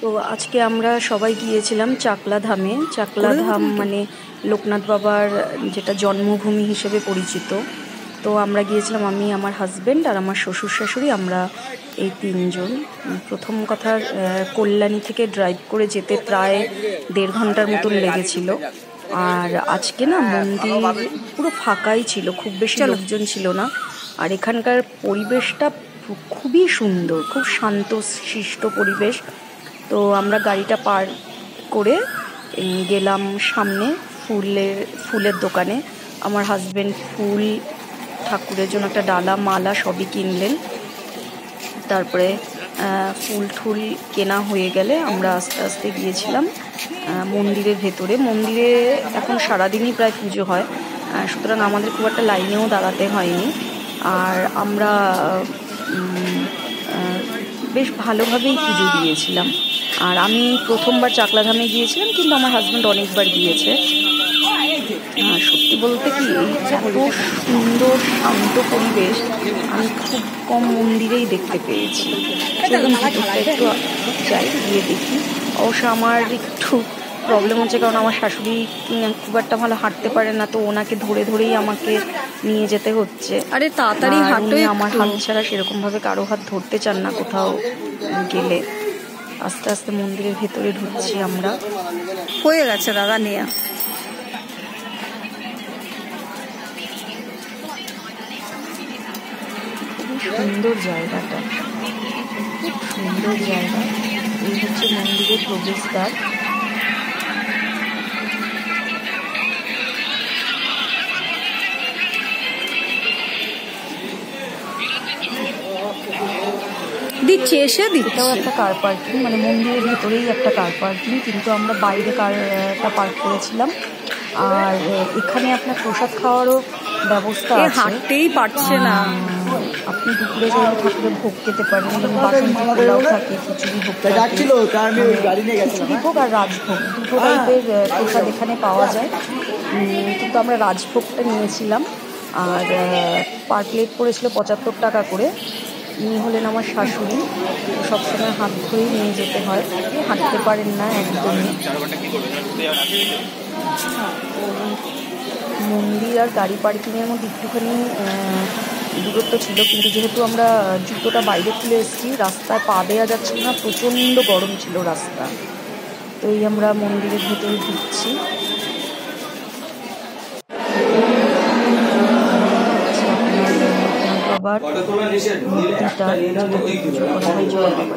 তো আজকে আমরা সবাই গিয়েছিলাম চাকলা ধামে। চাকলা ধাম মানে লোকনাথ বাবার যেটা জন্মভূমি হিসেবে পরিচিত। তো আমরা গিয়েছিলাম, আমি, আমার হাজব্যান্ড আর আমার শ্বশুর শাশুড়ি, আমরা এই তিনজন। প্রথম কথা, কল্যাণী থেকে ড্রাইভ করে যেতে প্রায় 1.5 ঘন্টার মতন লেগেছিল। আর আজকে না মন্দির পুরো ফাঁকাই ছিল, খুব বেশি লোকজন ছিল না। আর এখানকার পরিবেশটা খুবই সুন্দর, খুব শান্ত শিষ্ট পরিবেশ। তো আমরা গাড়িটা পার করে গেলাম সামনে ফুলের দোকানে। আমার হাজব্যান্ড ফুল, ঠাকুরের জন্য একটা ডালা, মালা সবই কিনলেন। তারপরে ফুল ঠুল কেনা হয়ে গেলে আমরা আস্তে আস্তে গিয়েছিলাম মন্দিরের ভেতরে। মন্দিরে এখন সারাদিনই প্রায় পুজো হয়, সুতরাং আমাদের খুব একটা লাইনেও দাঁড়াতে হয়নি। আর আমরা বেশ ভালোভাবেই পুজো দিয়েছিলাম। আর আমি প্রথমবার চাকলাধামে গিয়েছিলাম, কিন্তু আমার হাজব্যান্ড অনেকবার গিয়েছে। সত্যি বলতে কি, এত সুন্দর শান্ত পরিবেশ আমি খুব কম মন্দিরেই দেখতে পেয়েছি। একটু যাই, গিয়ে দেখি। অবশ্য আমার একটু প্রবলেম হচ্ছে, কারণ আমার শাশুড়ি খুব একটা ভালো হাঁটতে পারে না, তো ওনাকে ধরে ধরেই আমাকে নিয়ে যেতে হচ্ছে। আরে তাড়াতাড়ি হাঁটো, আমার হাত ছাড়া সেরকমভাবে কারো হাত ধরতে চান না কোথাও গেলে। আস্তে আস্তে মন্দিরের ভেতরে ঢুকছি আমরা। হয়ে গেছে দাদা নেয়া। সুন্দর জায়গাটা, খুব সুন্দর জায়গা। এই হচ্ছে মন্দিরের প্রবেশদ্বার। দিচ্ছে এসে এটাও একটা কার পার্কিং, মানে মন্দিরের ভেতরেই একটা কার পার্কিং, কিন্তু আমরা বাইরে কারটা পার্ক করেছিলাম। আর এখানে আপনার প্রসাদ খাওয়ারও ব্যবস্থা আছে। হাঁটতেই পারছে না। আপনি দুপুরে চাইলে ঠাকুরের ভোগ খেতে পারেন, বাসন্তী পোলাও থাকে, খিচুড়ি ভোগ থাকে, খিচুড়ি ভোগ আর রাজভোগ দুটো টাইপের প্রসাদ এখানে পাওয়া যায়। কিন্তু আমরা রাজভোগটা নিয়েছিলাম। আর পার প্লেট পড়েছিল 75 টাকা করে। ইনি হলেন আমার শাশুড়ি, সবসময় হাত ধরেই নিয়ে যেতে হয়, হাঁটতে পারেন না একদমই। মন্দির আর গাড়ি পার্কিংয়ের মধ্যে একটুখানি দূরত্ব ছিল, কিন্তু যেহেতু আমরা জুতোটা বাইরে খুলে এসেছি, রাস্তায় পা দেওয়া যাচ্ছিল না, প্রচণ্ড গরম ছিল রাস্তা। তো এই আমরা মন্দিরের ভেতরে ঢুকছি। বাবার মূর্তিটা, যেটা পুজো করা হয় জয় বাবা।